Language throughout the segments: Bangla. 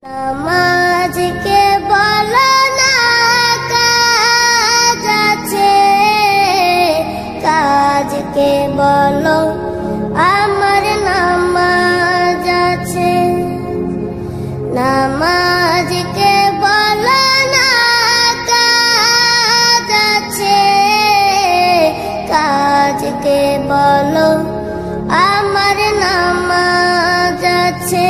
নামাজকে বলো না কাজ আছে, কাজকে বলো আমার নামাজ আছে। নামাজকে বলো না কাজ আছে, কাজকে বলো আমার নামাজ আছে।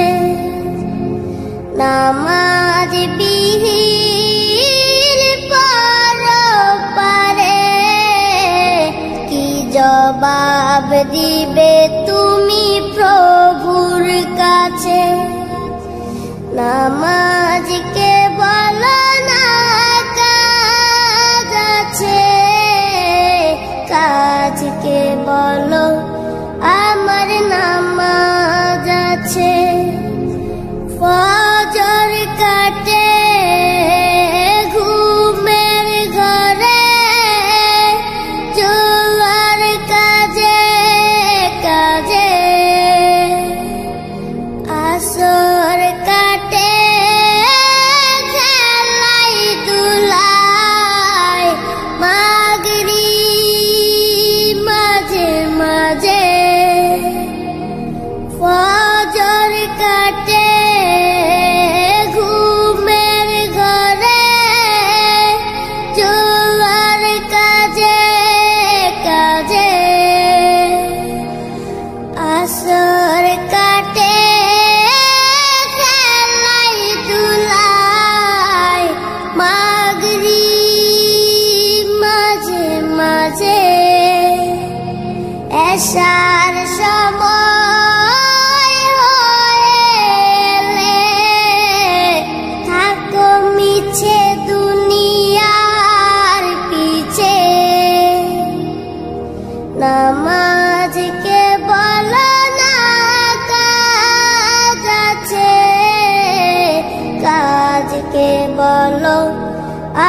নামাজ বিহীন পরপারে কি জবাব দিবে তুমি প্রভুর কাছে। নামাজকে বলো না কাজ আছে, কাজকে বলো আমার নামাজ আছে। ফজর কাটে ঘুমের ঘরে, জোয়ার কাজে কাজে, আসর কাটে খেলাই দুলাই, মাগরিব মাঝে মাঝে। ফজর কাটে ঘুমের ঘরে, জোয়ার কাজে কাজে, আসর কাটে খেলাই দুলাই, মাগরিব মাঝে মাঝে। এশার সময় হলে থাকো মিছে দুনিয়ার পিছে। নামাজকে বলো না কাজ আছে, কাজকে বলো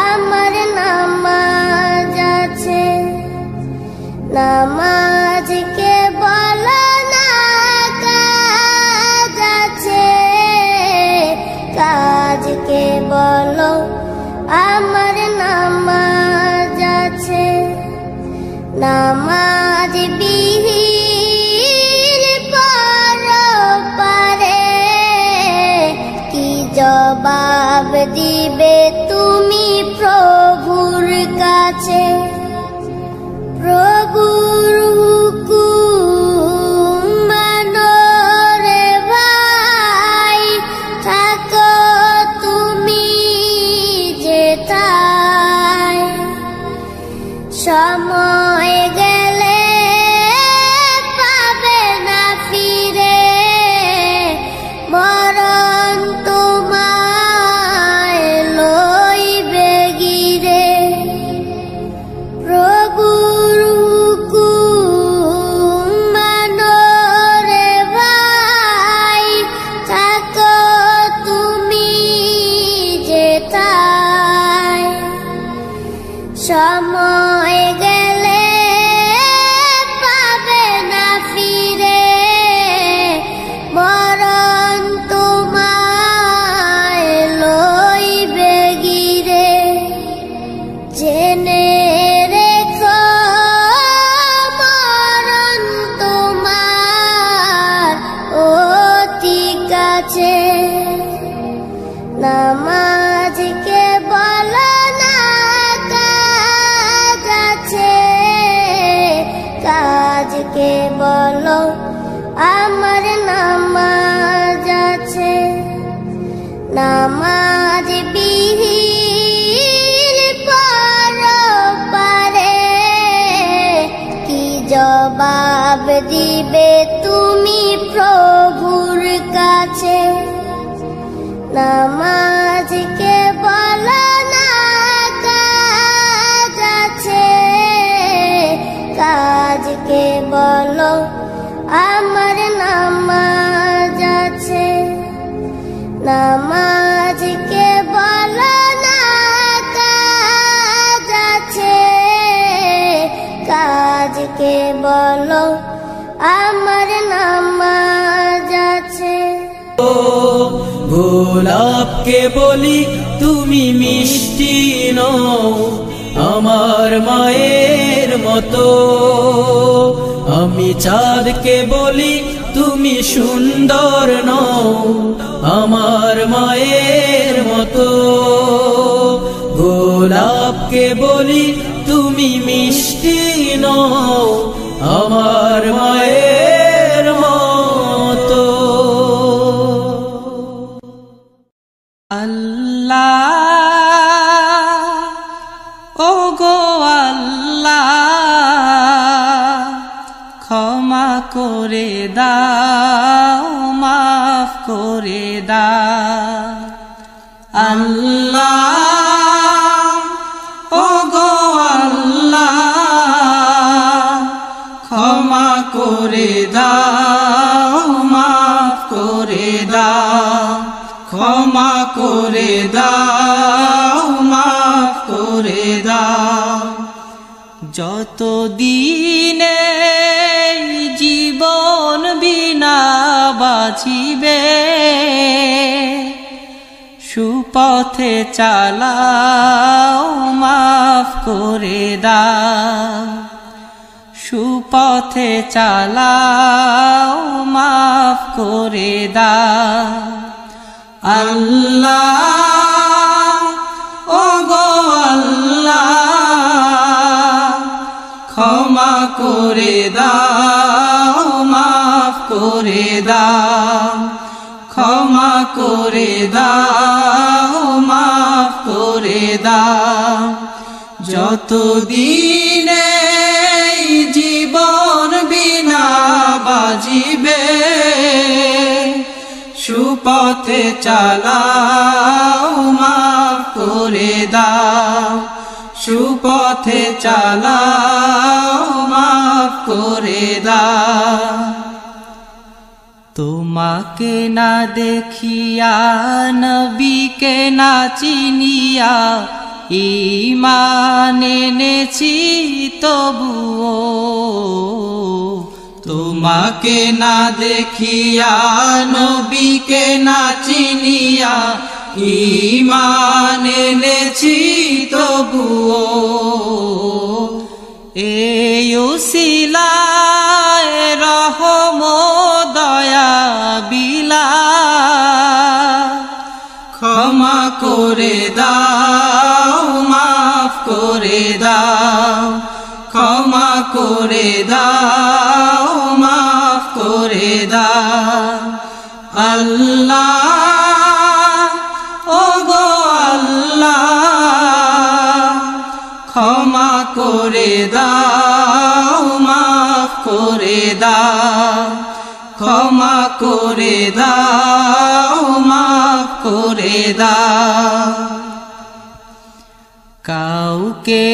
আমার নামাজ আছে। নামাজকে বলো না কাজ আছে, কাজকে বলো আমার নামাজ আছে। নামাজ বিহীন পরপারে কি জবাব দিবে তুমি প্রভুর কাছে। প্রভুর হুকুম মানো রে ভাই, থাকো তুমি যেথায়। সময় গেলে পাবে না ফিরে, মরণ তোমায় লইবে গিরে। প্রভুর হুকুম মানো রে ভাই, থাকো তুমি যেথায়। সময় গেলে পাবে না ফিরে, মরণ তোমায় লইবে গিরে। জেনে রেখো মরণ তোমার অতি কাছে। নামাজকে বলো না কাজ আছে, কাজকে বলো আমার নামাজ আছে। নামাজ বিহীন পরপারে কি জবাব দিবে তুমি প্রভুর কাছে। নামাজকে বলো না কাজ আছে, কাজকে বলো আমার নামাজ আছে। নামাজকে বলো না কাজ আছে, কাজকে বলো আমার নামাজ আছে। ভুল গোলাপকে বলি তুমি মিষ্টি নও আমার মায়ের মতো, আমি চাঁদকে বলি তুমি সুন্দর নও আমার মায়ের মতো, গোলাপকে বলি তুমি মিষ্টি নও আমার মায়ের মতো। আল্লাহ ও গো আল্লাহ ক্ষমা করে দাও মাফ করে দাও। আল্লাহ ও গো আল্লাহ ক্ষমা করে দাও মাফ করে দাও, ক্ষমা করে দাও মাফ করে দাও। যত দিনে জীবন বিনা বাঁচিবে সুপথে চালাও মাফ করে দাও, সুপথে চালাও মাফ করে দাও। আল্লাহ ও গো আল্লাহ ক্ষমা করে দাও মাফ করে দাও, ক্ষমা করে দাও মাফ করে দাও। যত দিনে জীবন বিনা বাজিবে সুপথে চালাও মাফ করে দাও, সুপথে চালাও মাফ করে দাও। তোমাকে না দেখিয়া নবীকে না চিনিয়া ঈমান এনেছি তবুও, তোমাকে না দেখিয়া নবীকে না চিনিয়া ঈমান এনেছি তবুও, এই উসিলায় রহম দয়া বিলা ক্ষমা করে দাও মাফ করে দাও, ক্ষমা করে দাও মাফ করে দাও। আল্লাহ ও গো আল্লাহ ক্ষমা করে দাও মাফ করে দাও, ক্ষমা করে দাও মাফ করে দাও। কাউকে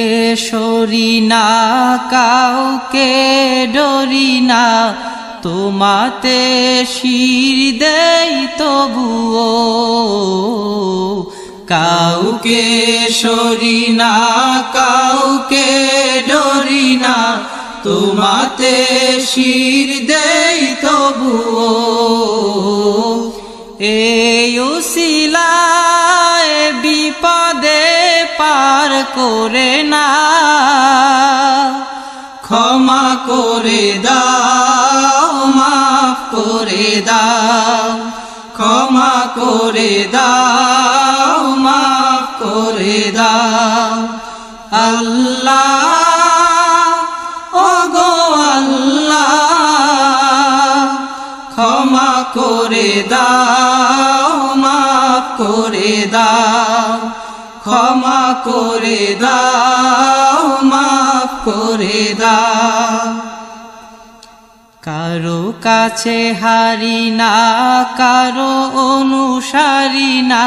সরি না কাউকে ডরি না তোমাতে শির দেই তবুও, কাউকে সরি না কাউকে ডরি না তোমাতে শির দেই তবুও, এই উসিলায় বিপদে পার করে না ক্ষমা করে দাও মাফ করে দাও, ক্ষমা করে দাও মাফ করে দাও। আল্লাহ ও গো আল্লাহ ক্ষমা করে দাও মাফ করে দাও, ক্ষমা করে দাও মাফ করে দাও। কারো কাছে হারি না কারো অনুসারী না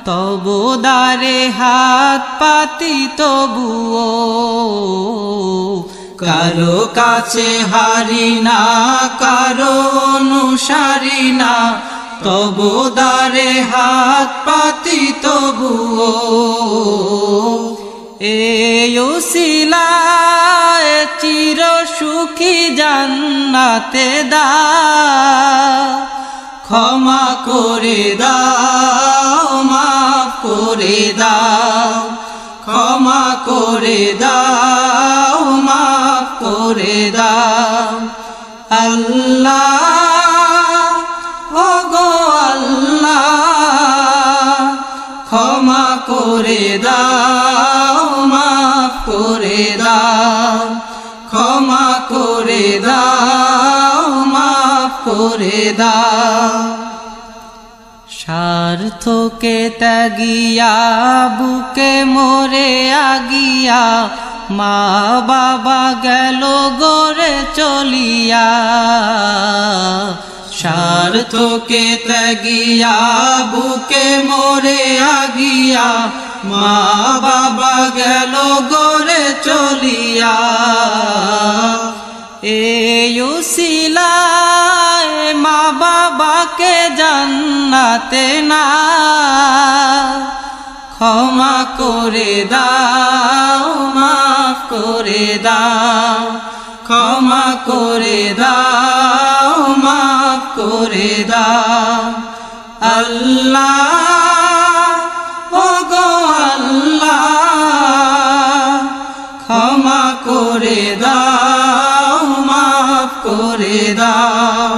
তবু দারে হাত পাতি তবুও, কারো কাছে হারি না কারো অনুসারী না তবু দারে হাত পাতি তবুও, এই উসিলায় চির সুখী জান্নাতে দাও ক্ষমা করে দাও, মাফ করে দাও, ক্ষমা করে দাও, মাফ করে দাও। আল্লাহ ওগো আল্লাহ, ক্ষমা করে দাও, মাফ করে দাও, ক্ষমা করে দাও, মাফ করে দাও। স্বার্থকে ত্যাগিয়া বুকে মরে আগিয়া, মা বাবা গেল গড়ে চলিয়া। স্বার্থকে ত্যাগিয়া বুকে মরে আগিয়া, মা বাবা গেল গড়ে চলিয়া। এই উসিলায় মা বাবাকে জান্নাতে না, ক্ষমা করে দাও, মাফ করে দাও, ক্ষমা করে দাও, মাফ করে দাও। আল্লাহ ওগো আল্লাহ, ক্ষমা করে দাও, মাফ করে দাও,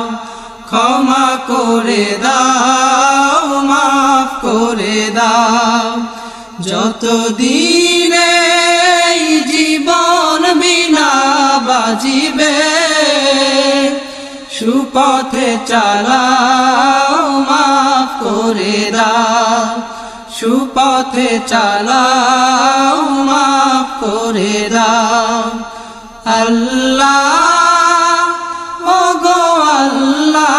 ক্ষমা করে দাও, মাফ করে দাও। যতদিনে জীবন বিনা বাজিবে, সুপথে চালাও, মাফ করে দাও, সুপথে চালাও, মাফ করে দাও। আল্লাহ ওগো আল্লাহ,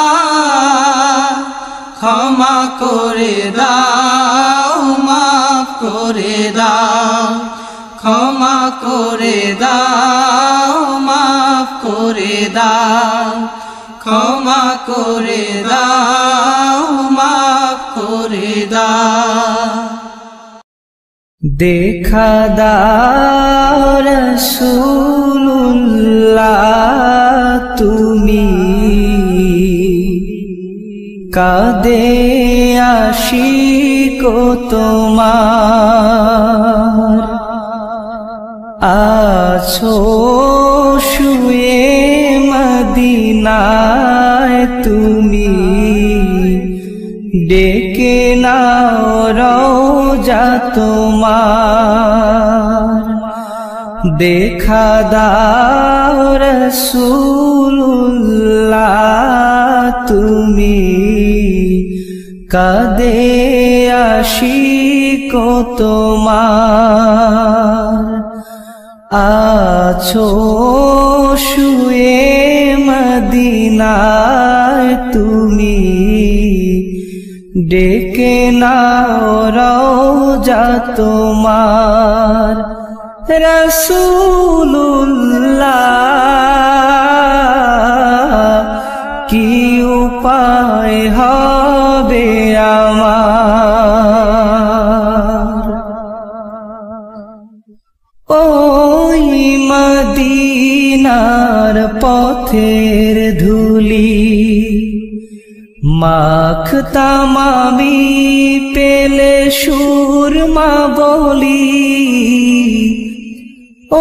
ক্ষমা করে দাও, মাফ করে দাও, ক্ষমা করে দাও, মাফ করে দাও, ক্ষমা করে দাও, মাফ করে দাও। দেখা দাও রাসূলুল্লাহ, তুমি কাঁদে আশিক তোমার, আছো শুয়ে মদিনায় তুমি, ডেকে নাও রওজা তোমার। দেখা দাও রাসূলুল্লাহ, তুমি কাঁদে আশিক তোমার, আছো শুয়ে মদিনায় তুমি, ডেকে নাও রওজা তোমার। রাসূলুল্লাহ কি উপায় হবে আমার, ওই মদিনার পথের ধুলি মাখতাম আমি, পেলে সুরমা বলি,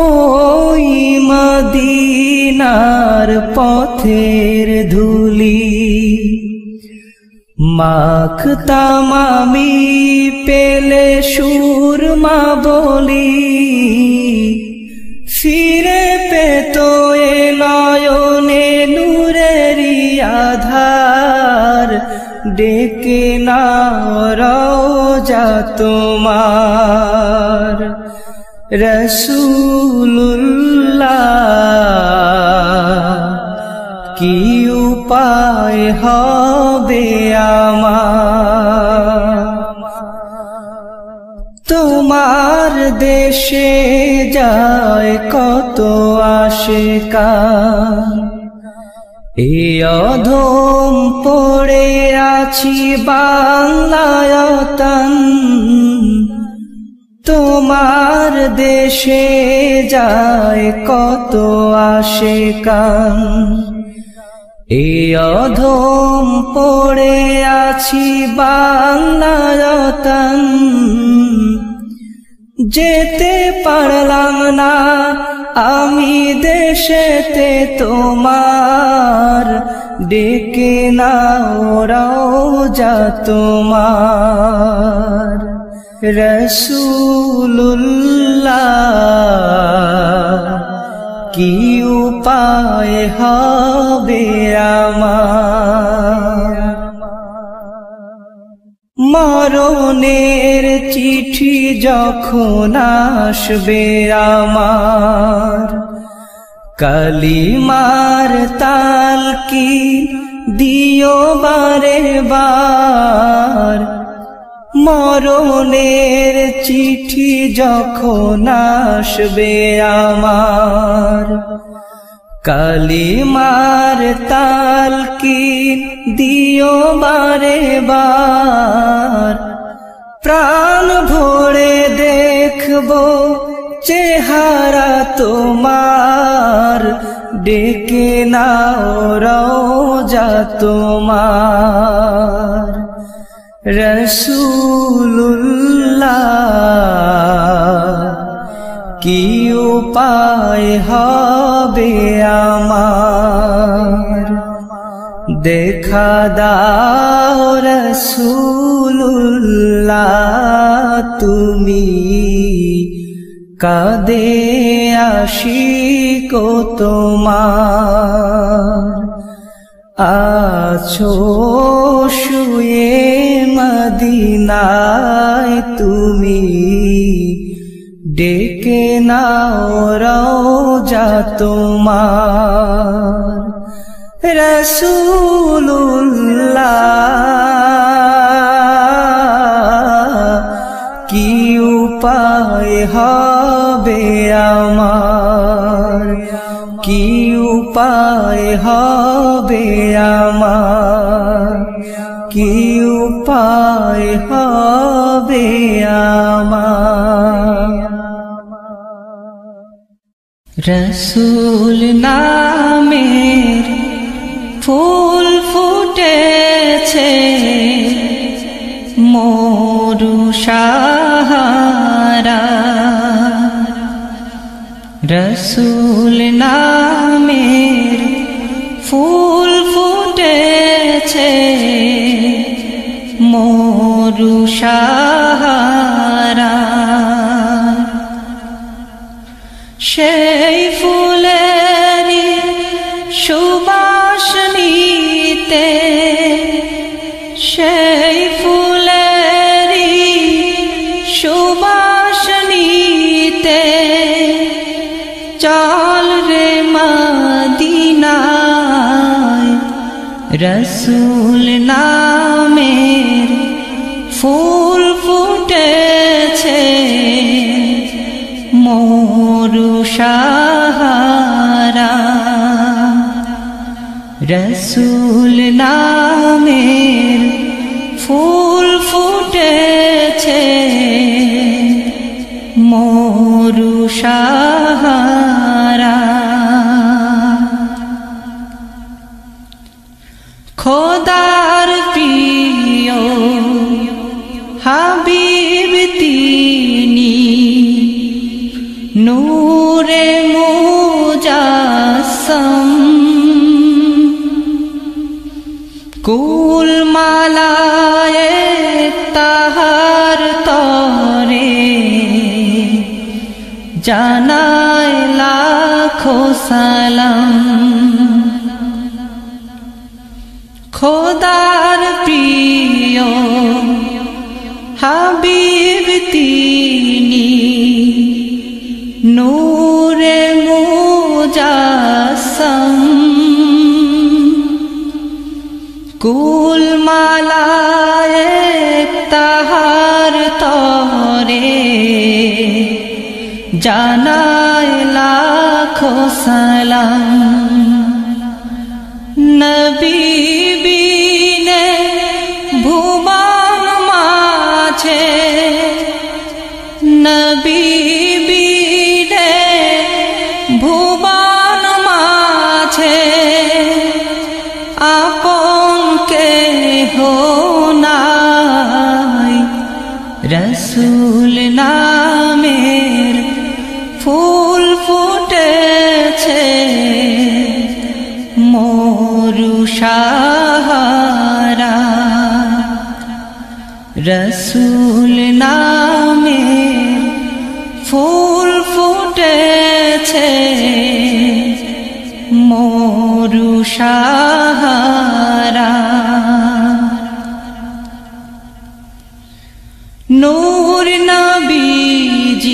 ওই মদিনার পথের ধুলি মাখতাম আমি, পেলে সুরমা বলি, ফিরে পেত এ নয়নে নূরেরি আধার, ডেকে নাও রওজা তোমার। রাসূলুল্লাহ কি উপায় হবে আমার, তোমার দেশে যায় কত আশিকান, এই অধম পড়ে আছি বাংলায়তন, তোমার দেশে যায় কত আশিকান, এই অধম পড়ে আছি বাংলায়তন, যেতে পারলাম না আমি দেশেতে তোমার, ডেকে নাও রওজা তোমার। রাসূলুল্লাহ কি উপায় হবে আমার, মরণের চিঠি যখন আসবে আমার, কালিমার তালকিন দিও বারে বার। মরণের চিঠি যখন আসবে আমার, কালিমার তালকিন দিও বারে বার। প্রাণ ভরে দেখবো চেহারা তোমার, ডেকে নাও রওজা তোমার। রাসূলুল্লাহ কি উপায় হবে আমার, দেখা দাও রাসূলুল্লাহ তুমি, কাঁদে আশিক তোমার। আছো শুয়ে মদিনায় তুমি, ডেকে নাও রওজা তোমার। রাসূলুল্লাহ কি উপায় হবে আমার, কি উপায় হবে আমার, কি উপায় হবে আমার। রসূল নামের ফুল ফুটেছে মরু সাহারা, রসূল নামের ফুল ফুটেছে মরু সাহারা। সেই ফুলেরই সুবাস নিতে, সেই ফুলেরই সুবাস নিতে, চল রে মদিনায়। রসূল নামের ফুল ফুটেছে মরু সাহারা, রসূল নামের ফুল ফুটেছে মরু সাহারা। খোদার প্রিয় হাবিব তিনি, নূরে মুজাসসম, কুল মালায়ে তাহার তরে, জানায় লাখো সালাম। খোদার প্রিয় হাবিব তিনি, নূরে মুজাসসম, কুল মালায়ে তাহার তরে, জানায় লাখো সালাম। নবী বিনে ভুবন মাঝে, নবী বিনে ভুবন মাঝে, রসুল নামের ফুল ফুটেছে মরু সাহারা রসুল নামের ফুল ফুটেছে মরু সাহারা নূর নবীজির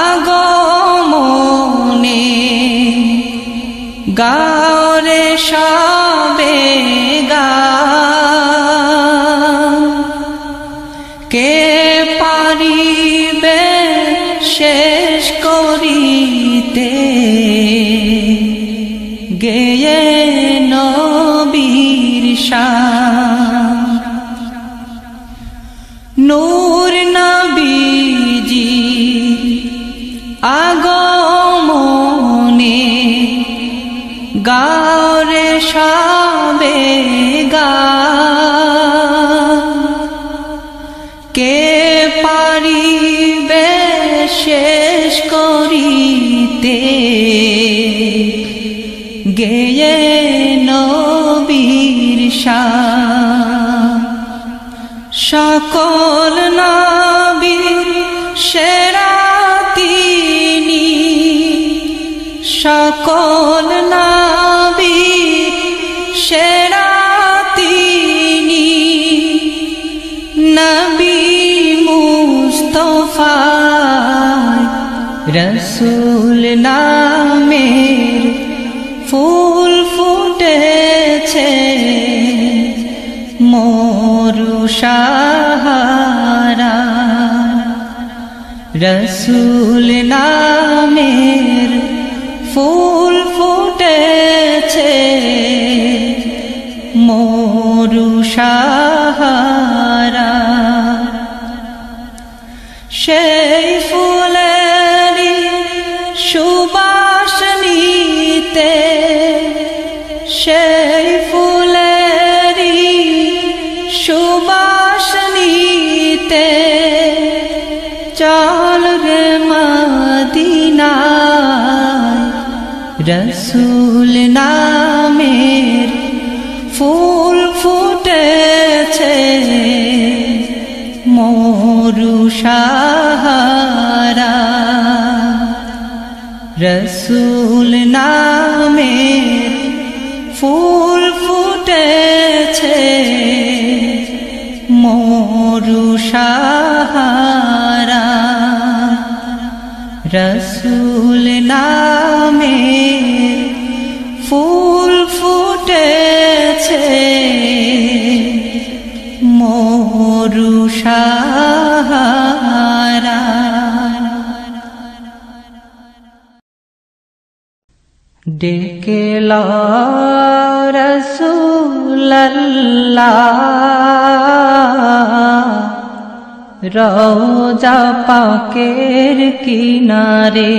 আগমনে গাওরে সবে গান কে পারিবে শেষ করিতে গেয়ে নবীর শান নূর নবীজি আগমনে গাওরে সবে গান কে পারিবে শেষ করিতে গেয়ে নবীর শান সকল নবীর সেরা তিনি সকল নবী সেরা তিনি নবী মুস্তফা রসুল নামের ফুল ফুটেছে মরু সাহারা রসুল নামের ফুল ফুটেছে মরু সাহারা সেই ফুলেরই সুবাস নিতে সেই ফুলেরই সুবাস নিতে চল রে মদিনায় রসুল নামের ফুল ফুটেছে মরু সাহারা রসুল নামের ফুল ফুটেছে মরু সাহারা রসুল নামের ফুল ফুটেছে মরু সাহারা ডেকে লা রাসূলুল্লাহ রওজা পাকের কিনারে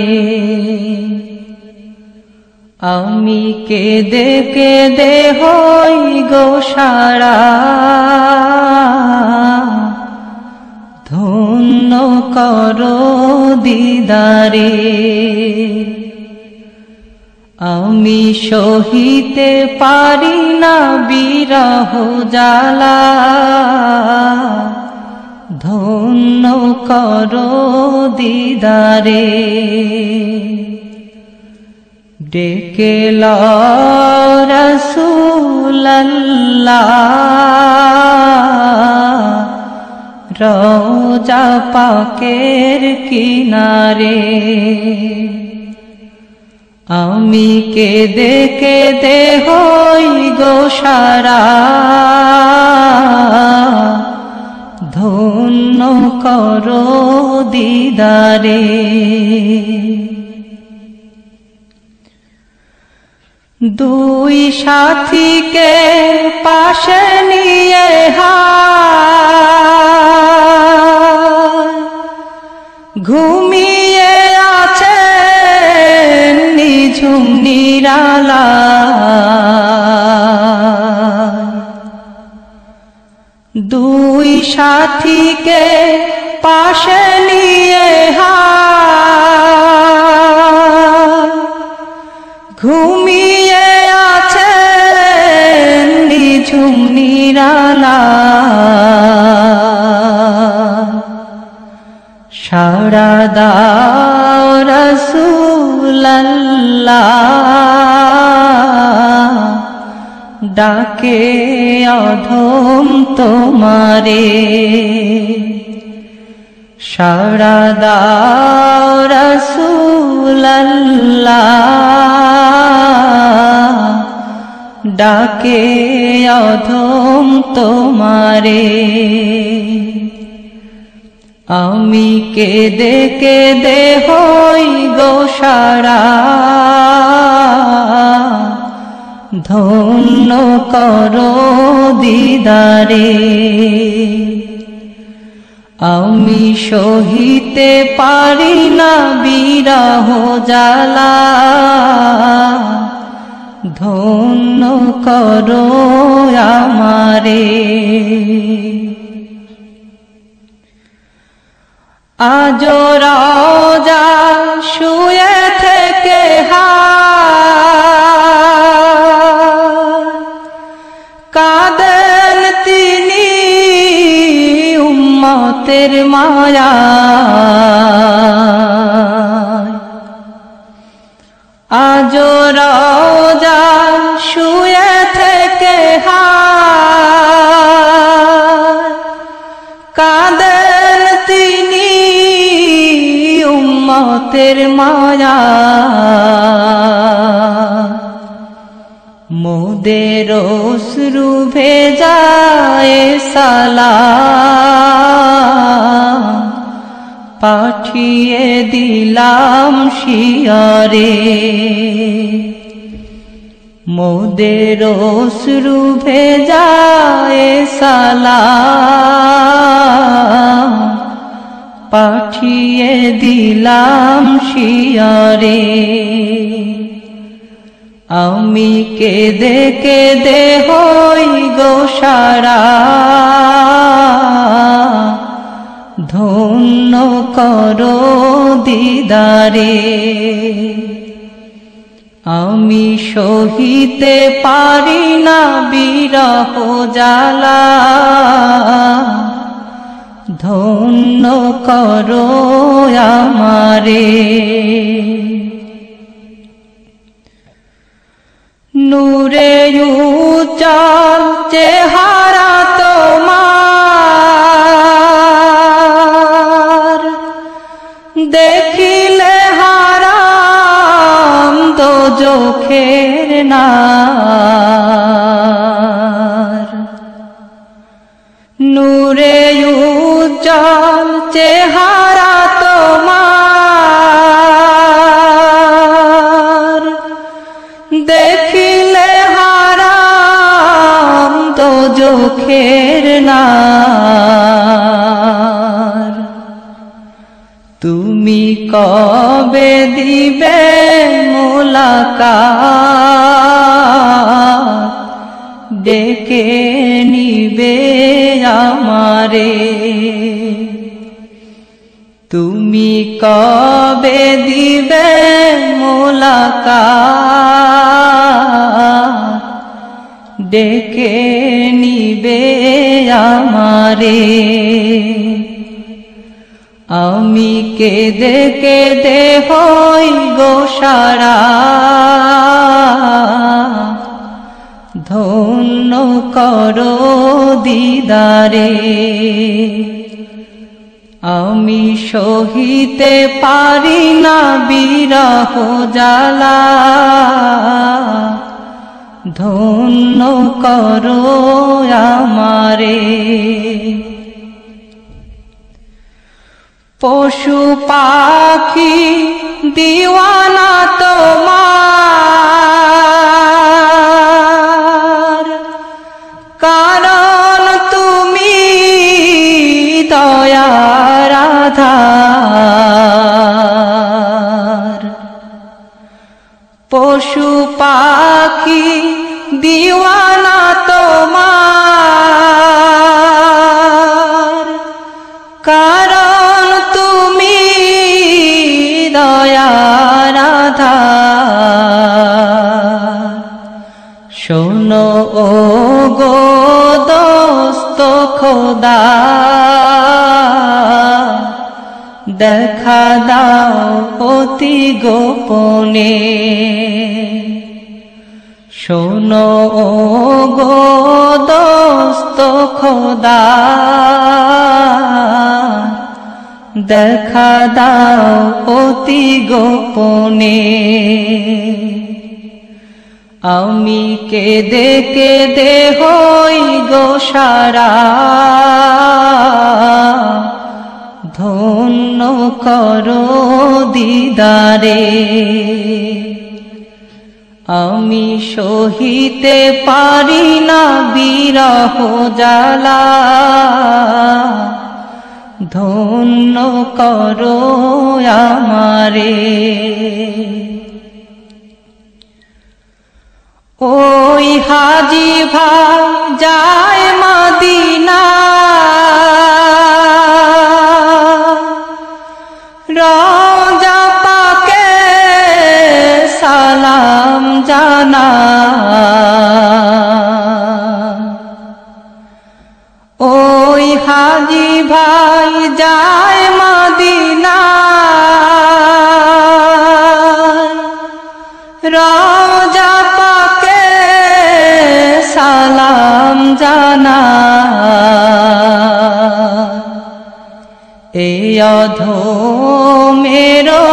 আমি কেঁদে কেঁদে হই গো সারা ধন্য করো দিদারে আমি সহিতে পারি না বিরহ জ্বালা ধন্য করো দিদারে ডেকে লও রাসূলুল্লাহ রওজা পাকের কিনারে আমি কেঁদে কেঁদে হই গো সারা ধন্য করো দিদারে দুই সাথীকে পাশে নিয়ে ঘুমিয়ে আছে নিঝুম নিরালা দুই সাথীকে পাশে নিয়ে ঘুমিয়ে আছে নিঝুম নিরালা সাড়া দাও রাসূলুল্লাহ ডাকে অধম তোমারে সাড়া দাও রাসূলুল্লাহ ডাকে অধম তোমারে আমি কেঁদে কেঁদে হই গো সারা ধন্য করো দিদারে আমি সহিতে পারি না বিরহ জ্বালা ধন্য করো আমারে আজ রাজা শুয়ে থেকে কাঁদেন তিনি উম্মতের মায়া আজ রাজা শুয়ে থেকে কাঁদেন তিনি উম্মতের মায়া মোদের অশ্রু ভেজায় সালাম পাঠিয়ে দিলাম শিয়রে মোদের অশ্রু ভেজায় সালাম পাঠিয়ে দিলাম শিয়রে আমি কেঁদে কেঁদে হই গো সারা ধন্য করো দিদারে আমি সহিতে পারি না বিরহ জ্বালা ধন্য করো আমারে নূরে উজ্জ্বল চেহারা তোমার দেখিলে হারাম দোজখের নার নূরে উজ্জ্বল চেহারা তোমার দেখিলে হারাম দোজখের নার তুমি কবে দিবে মুলাকাত ডেকে নিবে আমারে তুমি কবে দিবে মুলাকাত ডেকে নিবে আমারে আমি কেঁদে কেঁদে হই গো সারা ধন্য করো দিদারে আমি সহিতে পারি না বিরহ জ্বালা ধন্য করো আমারে পশু পাখি দিওয়ানা তোমার কারণ তুমি দয়ার আধার পশু পাখি দিওয়ানা তোমার কারণ তুমি দয়ার আধার। শোনো ও গো দোস্ত খোদা, দেখা দাও অতি গোপনে। শোনো ও গো দোস্ত খোদা, দেখা দাও অতি গোপনে। আমি কেঁদে কেঁদে হই গো সারা, ধন্য করো দিদারে। আমি সহিতে পারি না বিরহ জ্বালা, ধন্য করো আমারে। ওই হাজি ভাই যায় মদিনা, রওজা পাকে সালাম জানা। ওই হাজি ভাই যায় মদিনা, রওজা পাকে সালাম জানা। এই অধমেরো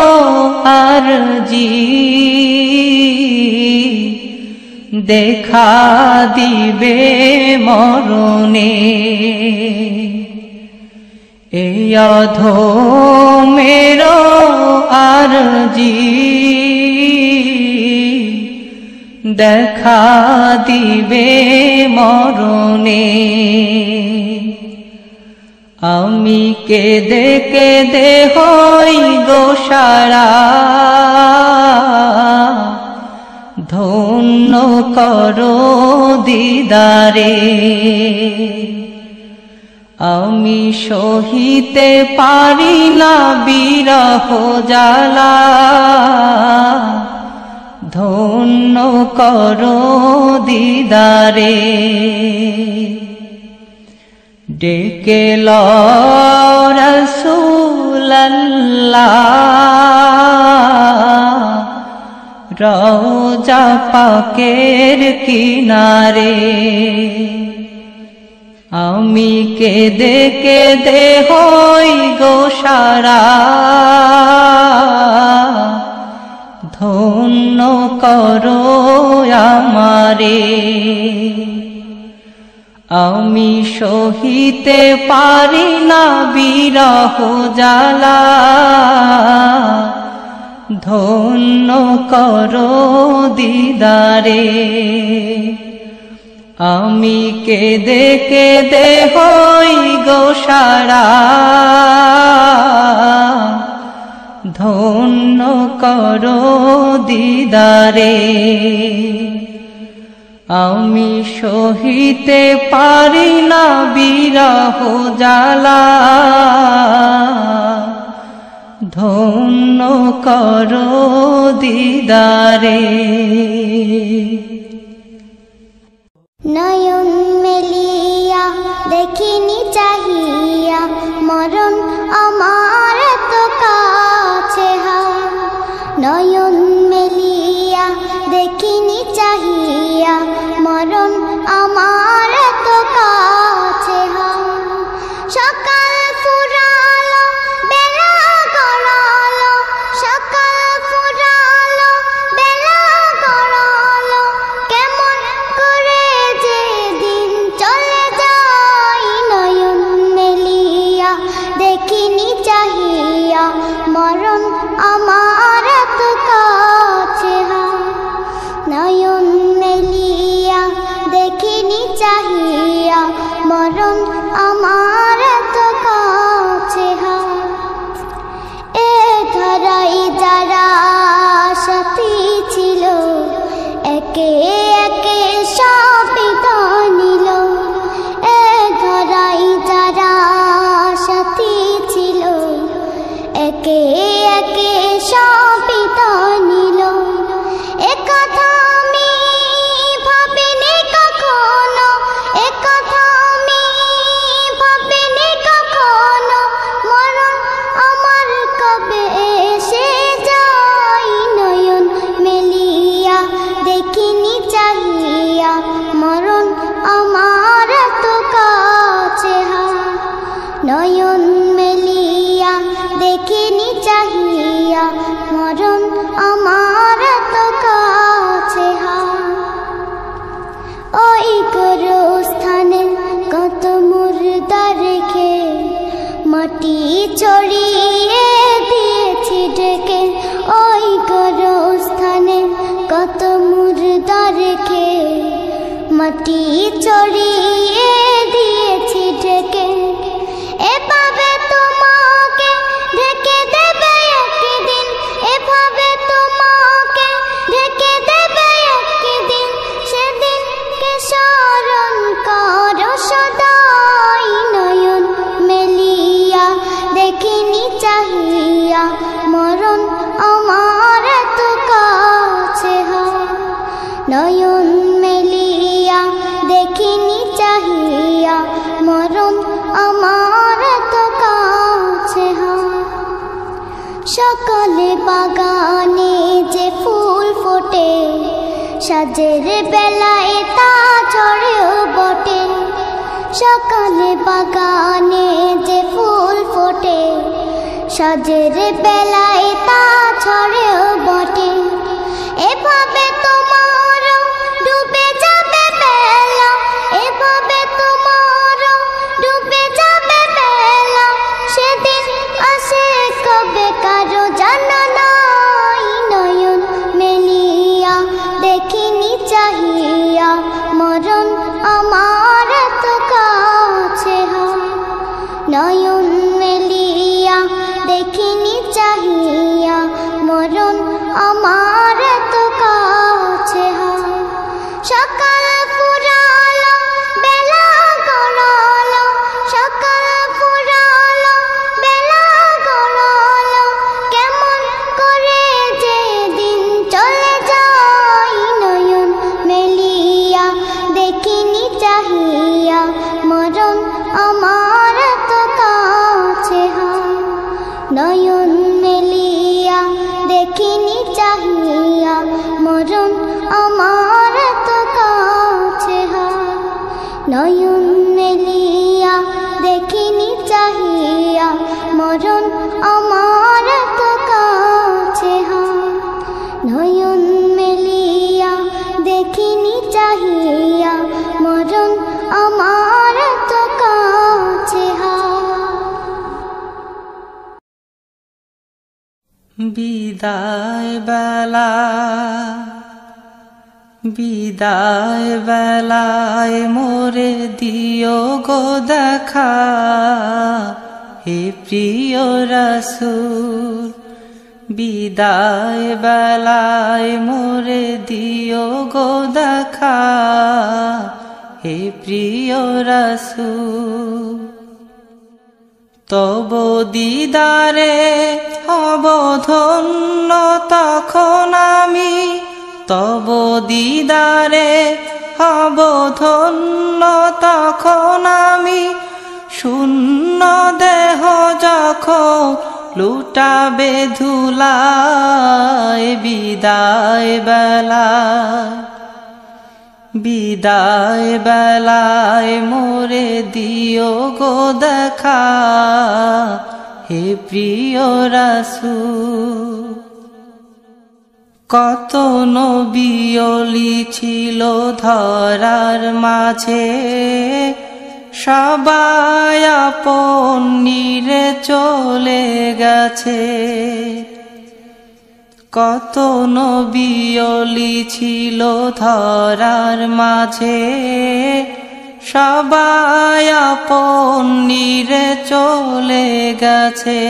আরজি, দেখা দিবে মরণে। এই অধমেরো আরজি, দেখা দিবে মরণে। আমি কেঁদে কেঁদে হই গো সারা, ধন্য করো দিদারে। আমি সহিতে পারি না বিরহ জ্বালা, ধন্য করো দিদারে। ডেকে লও রাসূলুল্লাহ, রওজা পাকের কিনারে। আমি কেঁদে কেঁদে হই গো সারা, ধন্য করো আমারে। আমি সহিতে পারি না বিরহ জ্বালা, ধন্য করো দিদারে। আমি কেঁদে কেঁদে হই গো সারা, ধন্য করো দিদারে। আমি সহিতে পারি না বিরহ জ্বালা, ধন্য করো দিদারে। নয়ন মেলিয়া দেখিনি চাহিয়া, মরণ আমার তো কাছে হায়। নয়ন মেলিয়া দেখিনি চাহিয়া, মরণ আমার তো কাছে হায়। সকাল ফুরালো বেলা গড়ালো, সকাল ফুরালো বেলা গড়ালো, কেমন করে যে দিন চলে যায় একে একে সবই তো নিল। একথা আমি ভাবিনি কখনো, একথা আমি ভাবিনি কখনো, মরণ আমার কবে এসে যায়। নয়ন মেলিয়া দেখিনি চাহিয়া, মরণ আমার তো কাছে হায়। নয়ন মেলিয়া দেখিনি চাহিয়া, মরণ আমার তো কাছে হায়। ওই গোরস্থানে কত মুর্দা রেখে, মাটি ছড়িয়ে দিয়েছি ঢেকে। ওই গোরস্থানে কত মুর্দা রেখে, মাটি ছড়িয়ে দিয়েছি ঢেকে। এভাবে তোমাকে ঢেকে দেবে একদিন, এভাবে তোমাকে ঢেকে দেবে একদিন। সেদিনকে স্মরণ করো সদাই। নয়ন মেলিয়া দেখিনি চাহিয়া, মরণ আমার তো কাছে হায়। নয়ন মেলিয়া দেখিনি চাহিয়া, মরণ আমার তো কাছে হায়। সকালে বাগানে যে ফুল ফোটে, সাজের বেলায় তা ঝরেও বটে। সকালে বাগানে যে ফুল ফোটে, সাজের বেলায় তা ঝরেও বটে। এভাবে তোমার ডুবে যাবে বেলা, এভাবে তোমার ডুবে যাবে বেলা। সেদিন আসে কবে কারো জানা নাই। নয়ন মেলিয়া দেখিনি চাহিয়া, মরণ আমার তো কাছে হায়। নয়ন মেলিয়া দেখিনি চাহিয়া, মরণ আমার তো কাছে হায়। সকাল ফুরালো বেলা গড়ালো, সকাল ফুরালো বেলা গড়ালো। কেমন করে যে দিন চলে যায়। নয়ন মেলিয়া দেখিনি চাহিয়া, মরণ আমার তো কাছে হায়। নয়ন মেলিয়া দেখিনি চাহিয়া, মরণ আমার তো কাছে হায়। নয়ন মেলিয়া দেখিনি চাহিয়া, মরণ আমার তো কাছে হায়। নয়ন মেলিয়া দেখিনি চাহিয়া, মরণ আমার তো কাছে হায়। বিদায় বেলা, বিদায় বেলায় মোরে দিও গো দেখা, হে প্রিয় রাসূল। বিদায় বেলায় মোরে দিও গো দেখা, হে প্রিয় রাসূল। তব দিদারে হব ধন্য তখন আমি, তব দিদারে হব ধন্য তখন আমি। শূন্য দেহ যখন লুটাবে ধুলায়। বিদায় বেলায়, বিদায় বেলায় মোরে দিও গো দেখা, হে প্রিয় রাসূল। কত নবী ওলি ছিল ধরার মাঝে, সবাই আপন নিরে চলে গেছে। কত নবী ওলি ছিল ধরার মাঝে, সবাই আপন নিরে চলে গেছে।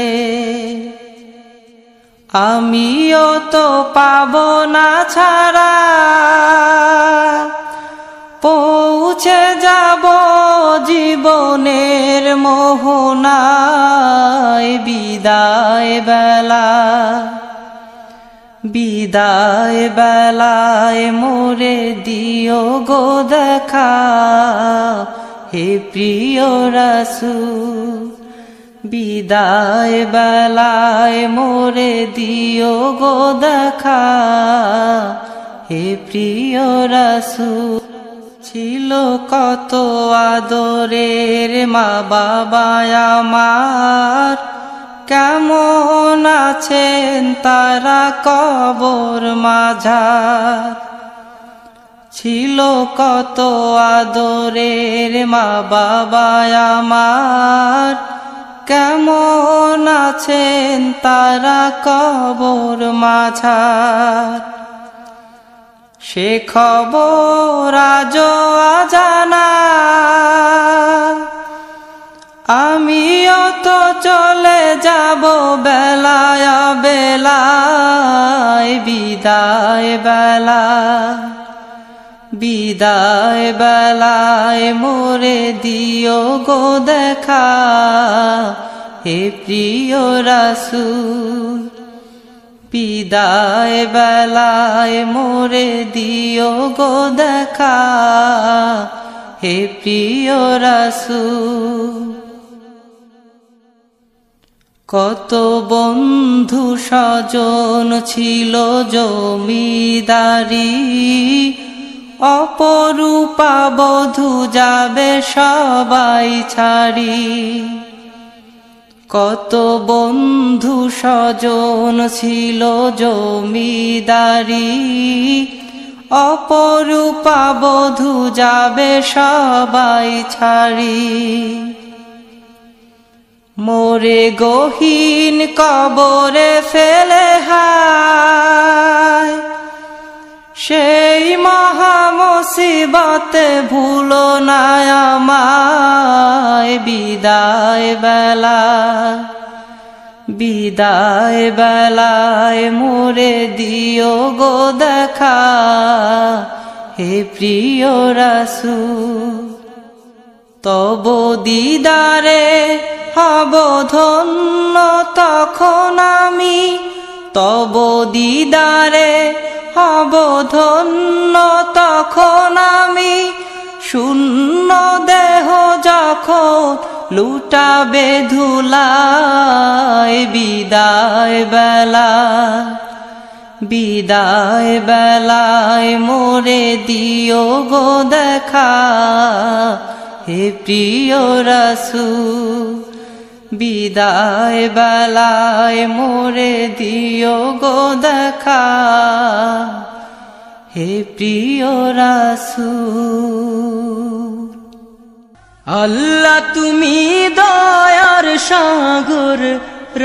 আমিও তো পাবো না ছাড়া, পৌঁছে যাব জীবনের মোহনায়। বিদায় বেলা, বিদায় বেলায় মোরে দিও গো দেখা, হে প্রিয় রাসূল। বিদায় বেলায় মোরে দিও গো দেখা, হে প্রিয় রাসূল। ছিল কত আদরের মা বাবা আমার, কেমন আছেন তারা কবর মাঝার। ছিল কত আদরের মা বাবা আমার, কেমন আছেন তারা কবর মাঝার। সে খবর আজও অজানা, আমিও তো চলে যাব বেলায় বেলায়। বিদায় বেলা, বিদায় বেলায় মোরে দিও গো দেখা, হে প্রিয় রাসূল। বিদায় বেলায় মোরে দিও গো দেখা, হে প্রিয় রাসূল। কত বন্ধু স্বজন ছিল জমিদারি, অপরূপা বধূ যাবে সবাই ছাড়ি। কত বন্ধু স্বজন ছিল জমিদারি, অপরূপা বধূ যাবে সবাই ছাড়ি। মোরে গহীন কবরে ফেলে হায়, সেই মহা মুসিবতে ভুলো না আমায়। বিদায় বেলা, বিদায় বেলায় মোরে দিও গো দেখা, হে প্রিয় রাসূল। তব দিদারে হব ধন্য তখন আমি, তব দিদারে হব ধন্য তখন আমি। শূন্য দেহ যখন লুটাবে ধুলায়। বিদায় বেলা, বিদায় বেলায় মোরে দিও গো দেখা, হে প্রিয় রাসূল। বিদায় বেলায় মোরে দিও গো দেখা, হে প্রিয় রাসূল। আল্লাহ তুমি দয়ার সাগর,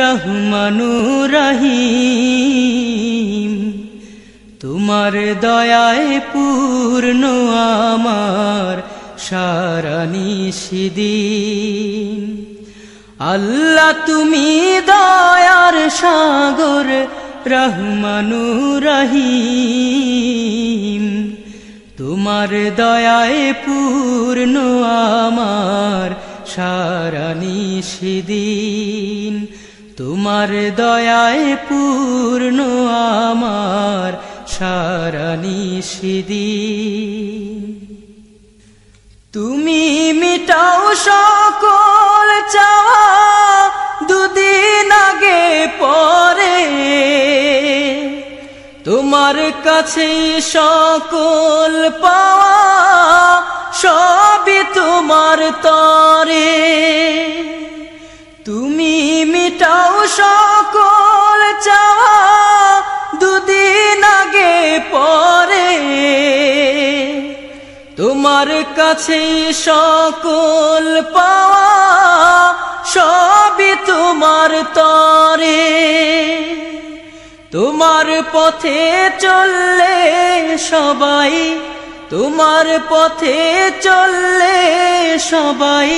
রহমানুর রহিম। তোমার দয়ায় পূর্ণ আমার সারা নিশিদিন। আল্লাহ তুমি দয়ার সাগর, রহমানুর রহিম। তোমার দয়ায় পূর্ণ আমার সারা নিশিদিন। তোমার দয়ায় পূর্ণ আমার সারা নিশিদিন। তুমি মিটাও সকল চাওয়া, দুদিন আগে পরে তোমার কাছে সকল পাওয়া, সবই তোমার তরে। তুমি মিটাও সকল চাওয়া, দুদিন আগে পরে তোমার কাছে সকল পাওয়া, সবই তোমার তরে। তোমার পথে চললে সবাই, তোমার পথে চললে সবাই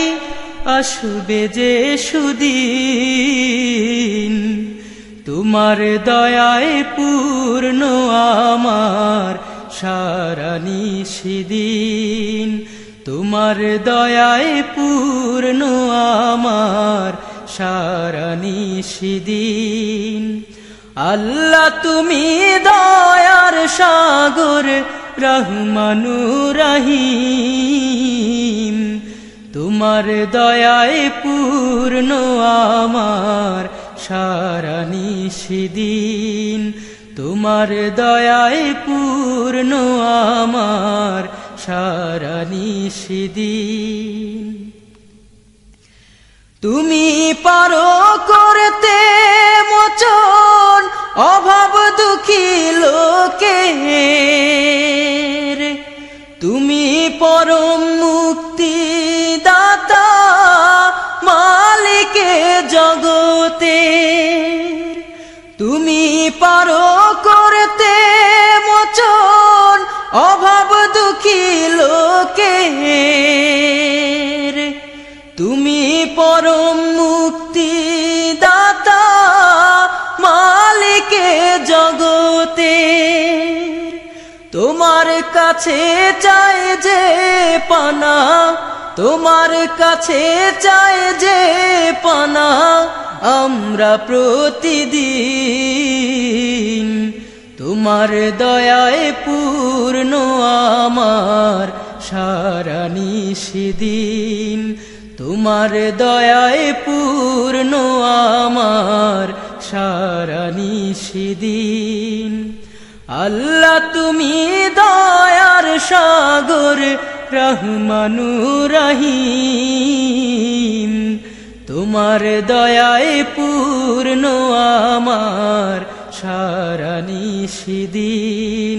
আসবে যে সুদিন। তোমার দয়ায় পূর্ণ আমার সারা নিশিদিন। তোমার দয়ায় পূর্ণ আমার সারা নিশিদিন। আল্লাহ তুমি দয়ার সাগর রহমানুর রহিম, তোমার দয়ায় পূর্ণ আমার সারা নিশিদিন, তোমার দয়ায় পূর্ণ আমার সারা নিশিদিন। তুমি পারো করতে মোচন অভাব দুঃখী লোকের, তুমি পরম মুক্তি দাতা মালিকে জগতের। তুমি পারো করতে মোচন অভাব দুঃখী লোকের, তুমি পরম মুক্তি দাতা মালিকে জগতের। তোমার কাছে চাই যে পানা, তোমার কাছে চাই যে পানা আমরা প্রতিদিন। তোমার দয়ায় পূর্ণ আমার সারা নিশিদিন, তোমার দয়ায় পূর্ণ আমার সারা নিশিদিন। আল্লাহ তুমি দয়ার সাগর রহমানুর রহিম, তোমার দয়ায় পূর্ণ আমার সারা নিশিদিন,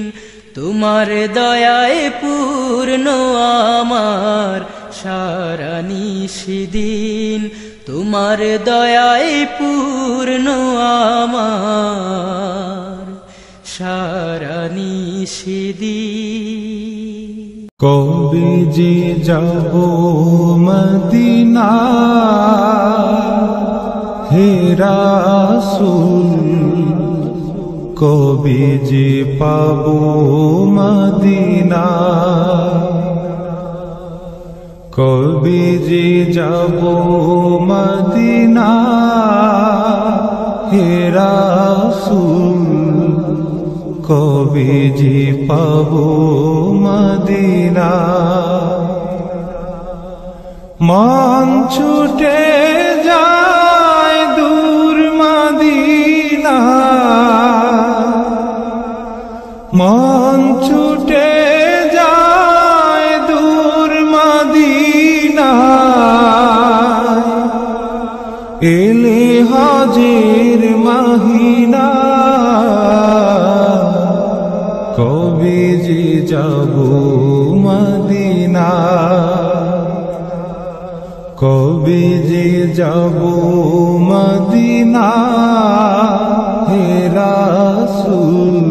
তোমার দয়ায় পূর্ণ আমার সারা নিশিদিন, তোমার দয়ায় পূর্ণ আমার সারা নিশিদিন। কবে যে যাব মদিনা হে রাসূল, কবে যে পাবো মদিনা, কবে যে যাব মদিনা হে রাসূল, কবে যে পাবো মদিনা। মন ছুটে যায় দূর মদিনা, মন ছুটে যায় দূর মদিনা, এলে হজের মহিনা, কবে যে যাব মদিনা, কবে যে যাব মদিনা হে রাসূল,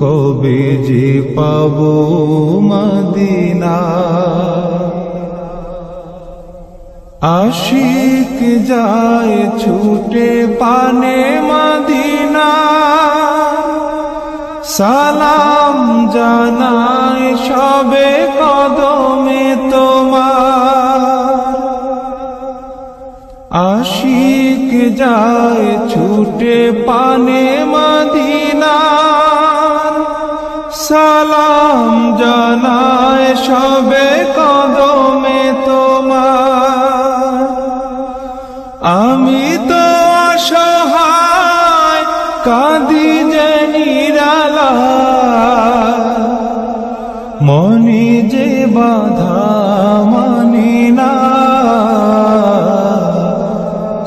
কবে যে পাবো মদিনা। আশিক যায় ছুটে পানে মদিনা, সালাম জানায় সবে কদমে তোমার। আশিক যায় ছুটে পানে মদিনা, সালাম জানায় সবে কদমে তোমার। আমি তো অসহায় কাঁদি যে নিরালায়, মনে যে বাধা মানি না,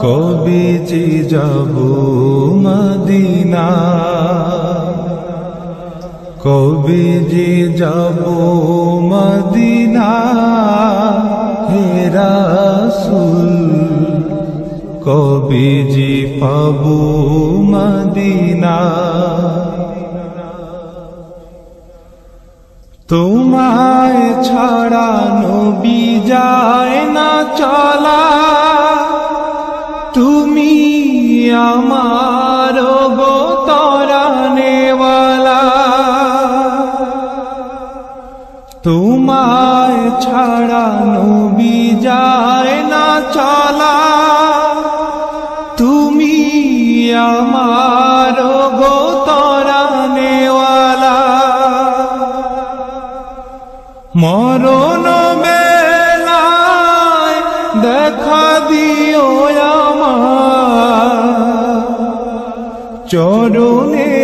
কবে যে যাব মদিনা, কবে যে যাব মদিনা হে রাসূল, কবে যে পাবো মদিনা। তোমায় ছাড়া নবী যায় না চলা, তুমি আমার গো তরানেওয়ালা। তোমায় ছাড়া নবী যায় না চলা, আমার গো তরানেওয়ালা মরণ বেলায় দেখা দিও আমার চরণে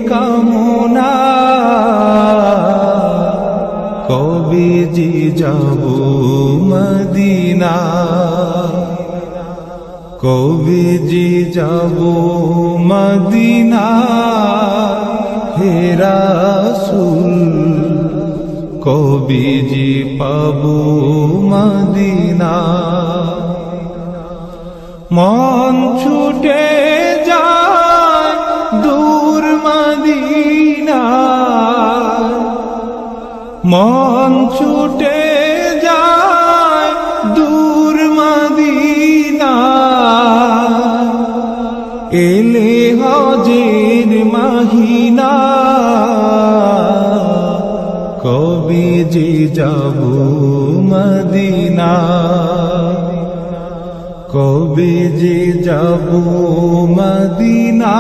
কামনা কবে যে যাব মদিনা কবে যে যাব মদিনা হে রাসূল কবে যে পাবো মদিনা মন ছুটে যায় দূর মদিনা মন ছুটে যায় দূর মদিনা এলে হজের মাহিনা কবে যে যাব মদিনা কবে যে যাব মদিনা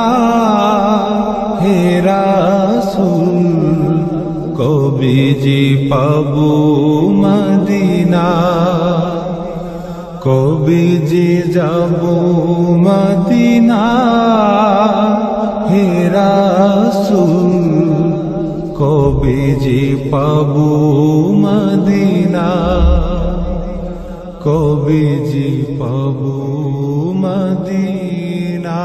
হে রাসূল কবে যে পাবো মদিনা কবে যে যাব মদিনা হে রাসূল কবে যে পাবো মদিনা কবে যে পাবো মদিনা